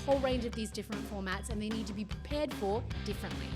whole range of these different formats and they need to be prepared for differently.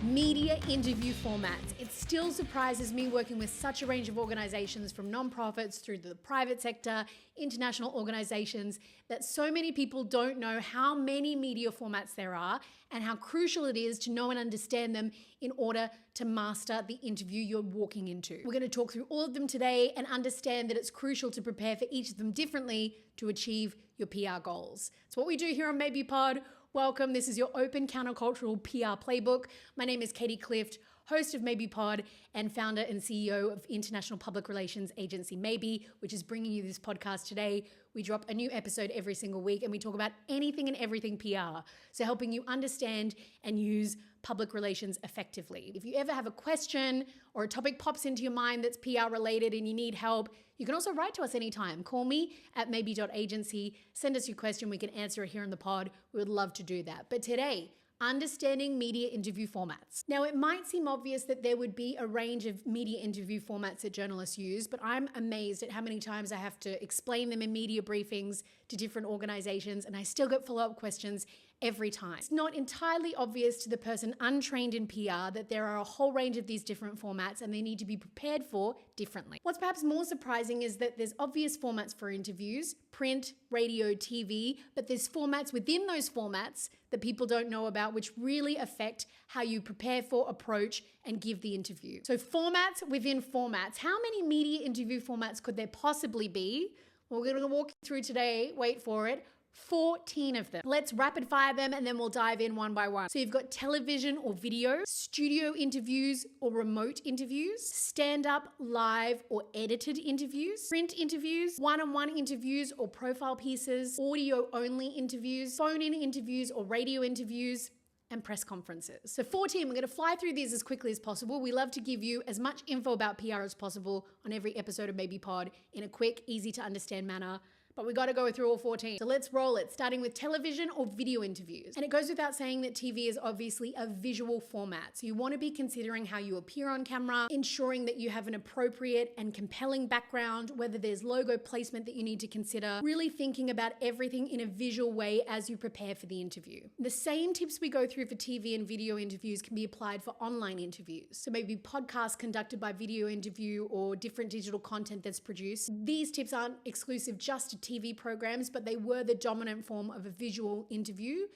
Media interview formats. It still surprises me working with such a range of organizations from nonprofits through the private sector, international organizations, that so many people don't know how many media formats there are and how crucial it is to know and understand them in order to master the interview you're walking into. We're going to talk through all of them today and understand that it's crucial to prepare for each of them differently to achieve your PR goals. It's what we do here on Maybe Pod. Welcome. This is your open countercultural PR playbook. My name is Katie Clift, host of Maybe Pod and founder and CEO of international public relations agency Maybe, which is bringing you this podcast today. We drop a new episode every single week and we talk about anything and everything PR. So helping you understand and use public relations effectively. If you ever have a question or a topic pops into your mind that's PR related and you need help, you can also write to us anytime. Call me at maybe.agency, send us your question, we can answer it here in the pod. We would love to do that. But today, understanding media interview formats. Now, it might seem obvious that there would be a range of media interview formats that journalists use, but I'm amazed at how many times I have to explain them in media briefings to different organizations, and I still get follow-up questions every time. It's not entirely obvious to the person untrained in PR that there are a whole range of these different formats and they need to be prepared for differently. What's perhaps more surprising is that there's obvious formats for interviews, print, radio, TV, but there's formats within those formats that people don't know about which really affect how you prepare for, approach, and give the interview. So formats within formats. How many media interview formats could there possibly be? Well, we're going to walk you through today, wait for it, 14 of them. Let's rapid fire them and then we'll dive in one by one. So you've got television or video, studio interviews or remote interviews, stand-up, live or edited interviews, print interviews, one-on-one interviews or profile pieces, audio-only interviews, phone-in interviews or radio interviews, and press conferences. So 14, we're going to fly through these as quickly as possible. We love to give you as much info about PR as possible on every episode of Maybe Pod in a quick, easy to understand manner. But we got to go through all 14. So let's roll it, starting with television or video interviews. And it goes without saying that TV is obviously a visual format. So you want to be considering how you appear on camera, ensuring that you have an appropriate and compelling background, whether there's logo placement that you need to consider, really thinking about everything in a visual way as you prepare for the interview. The same tips we go through for TV and video interviews can be applied for online interviews. So maybe podcasts conducted by video interview or different digital content that's produced. These tips aren't exclusive just to TV programs, but they were the dominant form of a visual interview,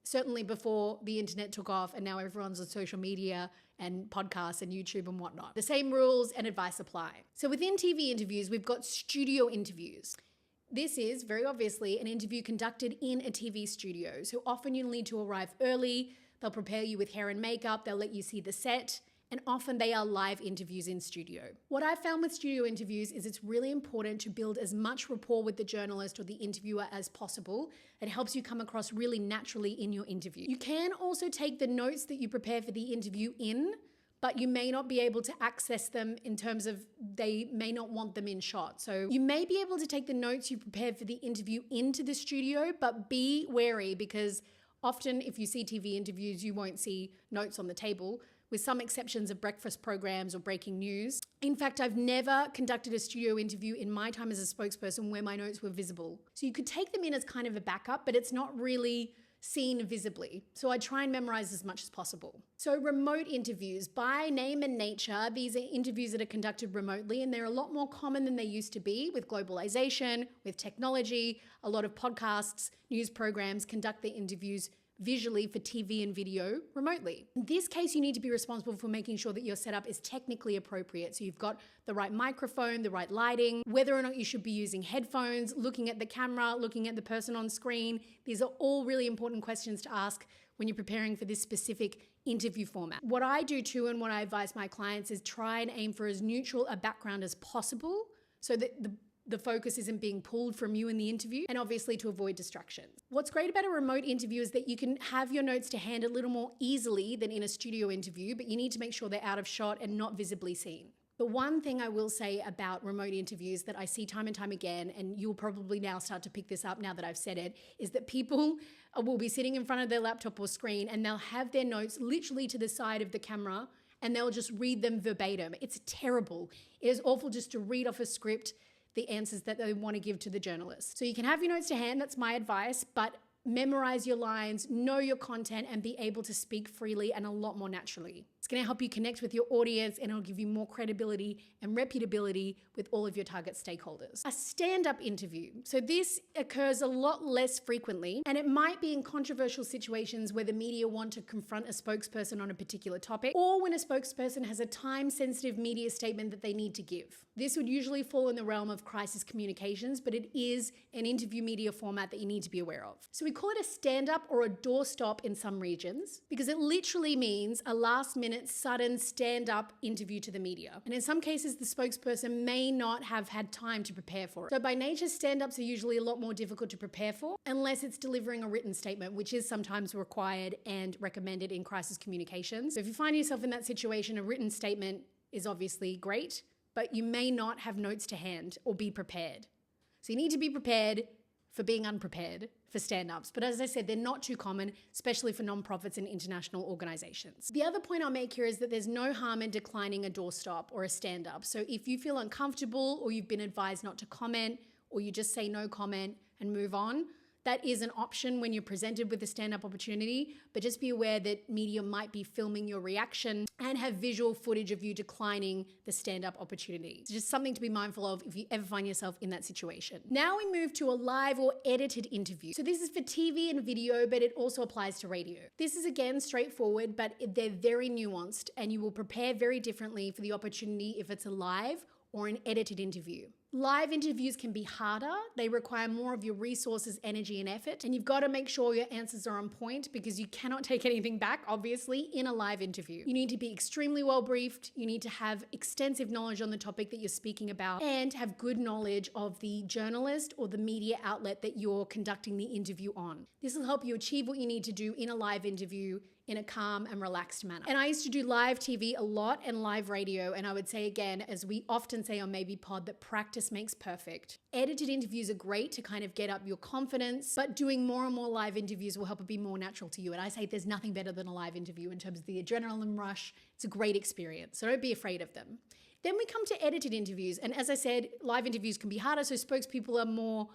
certainly before the internet took off and now everyone's on social media and podcasts and YouTube and whatnot. The same rules and advice apply. So within TV interviews, we've got studio interviews. This is very obviously an interview conducted in a TV studio. So often you'll need to arrive early. They'll prepare you with hair and makeup. They'll let you see the set. And often they are live interviews in studio. What I've found with studio interviews is it's really important to build as much rapport with the journalist or the interviewer as possible. It helps you come across really naturally in your interview. You can also take the notes that you prepare for the interview in, but you may not be able to access them in terms of they may not want them in shot. So you may be able to take the notes you prepared for the interview into the studio, but be wary because often if you see TV interviews, you won't see notes on the table, with some exceptions of breakfast programs or breaking news. In fact, I've never conducted a studio interview in my time as a spokesperson where my notes were visible. So you could take them in as kind of a backup, but it's not really seen visibly. So I try and memorize as much as possible. So remote interviews, by name and nature, these are interviews that are conducted remotely, and they're a lot more common than they used to be with globalization, with technology. A lot of podcasts, news programs conduct their interviews visually for TV and video remotely. In this case, you need to be responsible for making sure that your setup is technically appropriate. So you've got the right microphone, the right lighting, whether or not you should be using headphones, looking at the camera, looking at the person on screen. These are all really important questions to ask when you're preparing for this specific interview format. What I do too, and what I advise my clients is try and aim for as neutral a background as possible so that the focus isn't being pulled from you in the interview, and obviously to avoid distractions. What's great about a remote interview is that you can have your notes to hand a little more easily than in a studio interview, but you need to make sure they're out of shot and not visibly seen. The one thing I will say about remote interviews that I see time and time again, and you'll probably now start to pick this up now that I've said it, is that people will be sitting in front of their laptop or screen and they'll have their notes literally to the side of the camera and they'll just read them verbatim. It's terrible. It is awful just to read off a script. the answers that they want to give to the journalist. So you can have your notes to hand, that's my advice, but memorize your lines, know your content, and be able to speak freely and a lot more naturally. It's going to help you connect with your audience, and it'll give you more credibility and reputability with all of your target stakeholders. A stand-up interview. So this occurs a lot less frequently, and it might be in controversial situations where the media want to confront a spokesperson on a particular topic, or when a spokesperson has a time-sensitive media statement that they need to give. This would usually fall in the realm of crisis communications, but it is an interview media format that you need to be aware of. So we call it a stand-up or a doorstop in some regions, because it literally means a last-minute sudden stand-up interview to the media. And in some cases, the spokesperson may not have had time to prepare for it. So by nature, stand-ups are usually a lot more difficult to prepare for, unless it's delivering a written statement, which is sometimes required and recommended in crisis communications. So if you find yourself in that situation, a written statement is obviously great, but you may not have notes to hand or be prepared. So you need to be prepared for being unprepared for stand-ups. But as I said, they're not too common, especially for nonprofits and international organizations. The other point I'll make here is that there's no harm in declining a doorstop or a stand-up. So if you feel uncomfortable, or you've been advised not to comment, or you just say no comment and move on, that is an option when you're presented with a stand-up opportunity, but just be aware that media might be filming your reaction and have visual footage of you declining the stand-up opportunity. It's just something to be mindful of if you ever find yourself in that situation. Now we move to a live or edited interview. So this is for TV and video, but it also applies to radio. This is again straightforward, but they're very nuanced, and you will prepare very differently for the opportunity if it's a live or an edited interview. Live interviews can be harder. They require more of your resources, energy, and effort. And you've got to make sure your answers are on point, because you cannot take anything back, obviously, in a live interview. You need to be extremely well briefed. You need to have extensive knowledge on the topic that you're speaking about, and have good knowledge of the journalist or the media outlet that you're conducting the interview on. This will help you achieve what you need to do in a live interview in a calm and relaxed manner. And I used to do live TV a lot and live radio, and I would say again, as we often say on Maybe Pod, that practice makes perfect. Edited interviews are great to kind of get up your confidence, but doing more and more live interviews will help it be more natural to you. And I say there's nothing better than a live interview in terms of the adrenaline rush. It's a great experience, so don't be afraid of them. Then we come to edited interviews, and as I said, live interviews can be harder, so spokespeople are more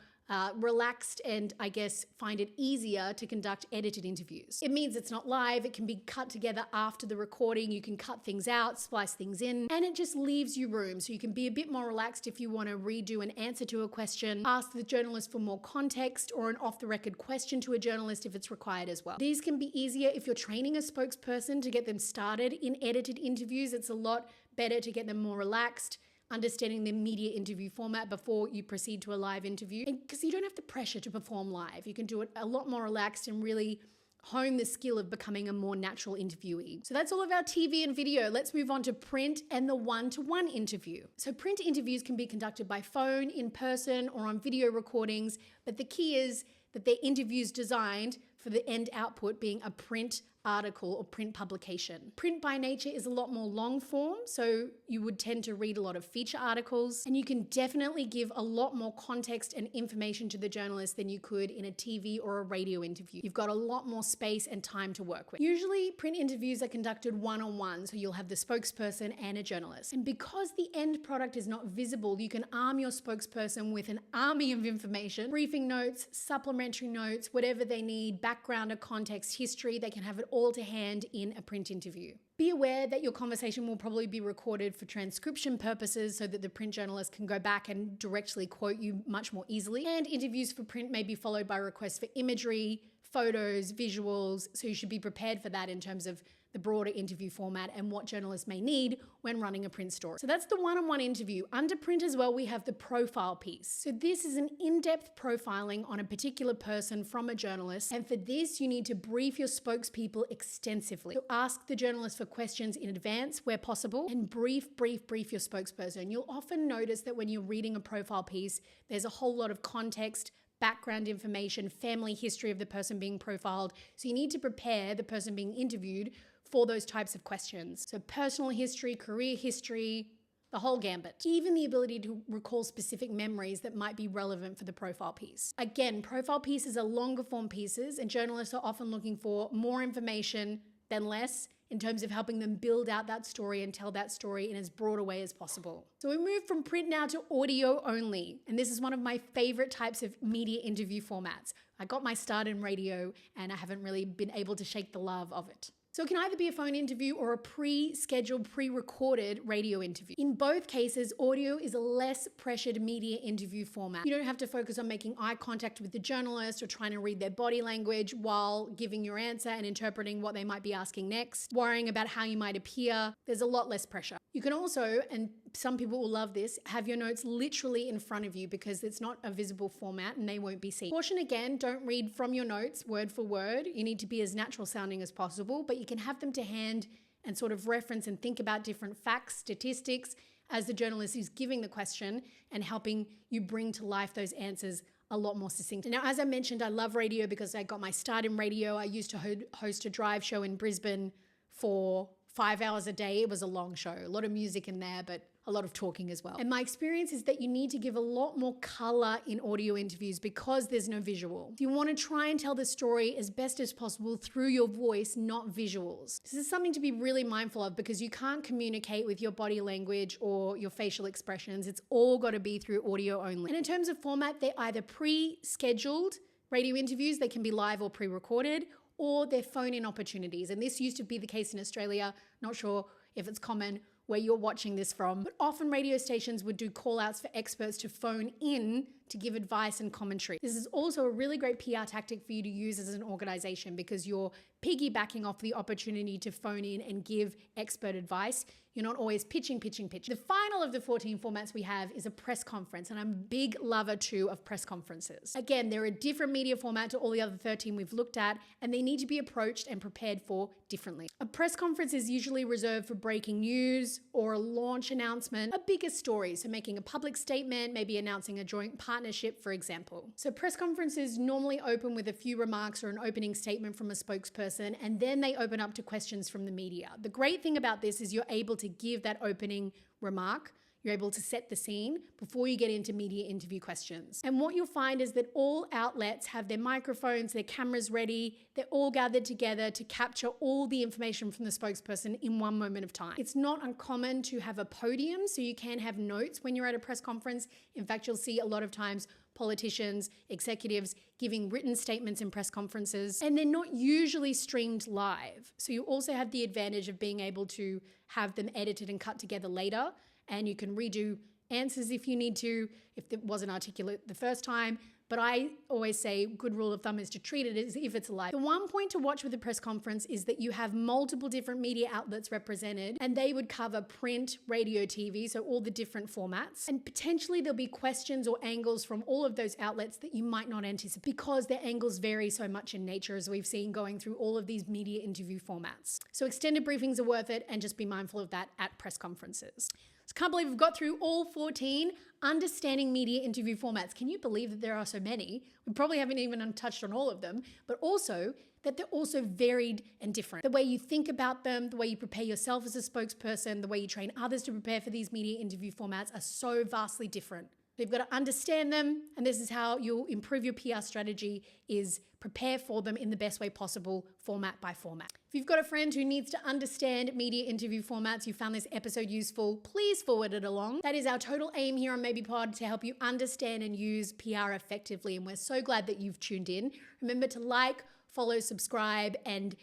relaxed and I guess find it easier to conduct edited interviews. It means it's not live, it can be cut together after the recording, you can cut things out, splice things in, and it just leaves you room so you can be a bit more relaxed if you want to redo an answer to a question, ask the journalist for more context, or an off-the-record question to a journalist if it's required as well. These can be easier if you're training a spokesperson to get them started in edited interviews. It's a lot better to get them more relaxed, understanding the media interview format before you proceed to a live interview. Because you don't have the pressure to perform live. You can do it a lot more relaxed and really hone the skill of becoming a more natural interviewee. So that's all of our TV and video. Let's move on to print and the one-to-one interview. So print interviews can be conducted by phone, in person, or on video recordings, but the key is that they're interviews designed for the end output being a print article or print publication. Print by nature is a lot more long form, so you would tend to read a lot of feature articles, and you can definitely give a lot more context and information to the journalist than you could in a TV or a radio interview. You've got a lot more space and time to work with. Usually print interviews are conducted one-on-one, so you'll have the spokesperson and a journalist. And because the end product is not visible, you can arm your spokesperson with an army of information, briefing notes, supplementary notes, whatever they need, background or context, history, they can have it all to hand in a print interview. Be aware that your conversation will probably be recorded for transcription purposes so that the print journalist can go back and directly quote you much more easily. And interviews for print may be followed by requests for imagery, photos, visuals, so you should be prepared for that in terms of the broader interview format and what journalists may need when running a print story. So that's the one-on-one interview. Under print as well, we have the profile piece. So this is an in-depth profiling on a particular person from a journalist. And for this, you need to brief your spokespeople extensively. So ask the journalist for questions in advance where possible, and brief your spokesperson. You'll often notice that when you're reading a profile piece, there's a whole lot of context, background information, family history of the person being profiled. So you need to prepare the person being interviewed for those types of questions. So personal history, career history, the whole gambit. Even the ability to recall specific memories that might be relevant for the profile piece. Again, profile pieces are longer form pieces, and journalists are often looking for more information than less in terms of helping them build out that story and tell that story in as broad a way as possible. So we move from print now to audio only. And this is one of my favorite types of media interview formats. I got my start in radio and I haven't really been able to shake the love of it. So it can either be a phone interview or a pre-scheduled, pre-recorded radio interview. In both cases, audio is a less pressured media interview format. You don't have to focus on making eye contact with the journalist or trying to read their body language while giving your answer and interpreting what they might be asking next, worrying about how you might appear. There's a lot less pressure. You can also, and some people will love this, have your notes literally in front of you because it's not a visible format and they won't be seen. Caution again, don't read from your notes word for word. You need to be as natural sounding as possible, but you can have them to hand and sort of reference and think about different facts, statistics as the journalist is giving the question and helping you bring to life those answers a lot more succinct. Now, as I mentioned, I love radio because I got my start in radio. I used to host a drive show in Brisbane for 5 hours a day. It was a long show, a lot of music in there, but a lot of talking as well. And my experience is that you need to give a lot more color in audio interviews because there's no visual. You want to try and tell the story as best as possible through your voice, not visuals. This is something to be really mindful of because you can't communicate with your body language or your facial expressions. It's all got to be through audio only. And in terms of format, they're either pre-scheduled radio interviews, they can be live or pre-recorded, or they're phone-in opportunities. And this used to be the case in Australia. Not sure if it's common where you're watching this from, but often radio stations would do call outs for experts to phone in to give advice and commentary. This is also a really great PR tactic for you to use as an organization because you're piggybacking off the opportunity to phone in and give expert advice. You're not always pitching. The final of the 14 formats we have is a press conference, and I'm a big lover too of press conferences. Again, they're a different media format to all the other 13 we've looked at, and they need to be approached and prepared for differently. A press conference is usually reserved for breaking news or a launch announcement, a bigger story, so making a public statement, maybe announcing a joint partnership, for example. So press conferences normally open with a few remarks or an opening statement from a spokesperson, and then they open up to questions from the media. The great thing about this is you're able to give that opening remark. You're able to set the scene before you get into media interview questions. And what you'll find is that all outlets have their microphones, their cameras ready. They're all gathered together to capture all the information from the spokesperson in one moment of time. It's not uncommon to have a podium, so you can have notes when you're at a press conference. In fact, you'll see a lot of times politicians, executives giving written statements in press conferences, and they're not usually streamed live. So you also have the advantage of being able to have them edited and cut together later, and you can redo answers if you need to, if it wasn't articulate the first time. But I always say good rule of thumb is to treat it as if it's live. The one point to watch with a press conference is that you have multiple different media outlets represented, and they would cover print, radio, TV, so all the different formats. And potentially there'll be questions or angles from all of those outlets that you might not anticipate because their angles vary so much in nature, as we've seen going through all of these media interview formats. So extended briefings are worth it, and just be mindful of that at press conferences. So can't believe we've got through all 14 understanding media interview formats. Can you believe that there are so many? We probably haven't even touched on all of them, but also that they're also varied and different. The way you think about them, the way you prepare yourself as a spokesperson, the way you train others to prepare for these media interview formats are so vastly different. You've got to understand them, and this is how you'll improve your PR strategy, is prepare for them in the best way possible, format by format. If you've got a friend who needs to understand media interview formats, you found this episode useful, please forward it along. That is our total aim here on Maybe Pod, to help you understand and use PR effectively, and we're so glad that you've tuned in. Remember to like, follow, subscribe, and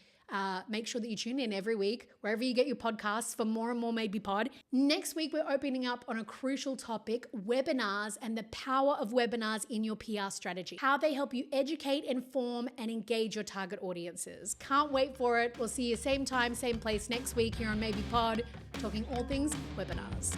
make sure that you tune in every week, wherever you get your podcasts, for more and more Maybe Pod. Next week, we're opening up on a crucial topic, webinars and the power of webinars in your PR strategy, how they help you educate, inform, and engage your target audiences. Can't wait for it. We'll see you same time, same place next week here on Maybe Pod, talking all things webinars.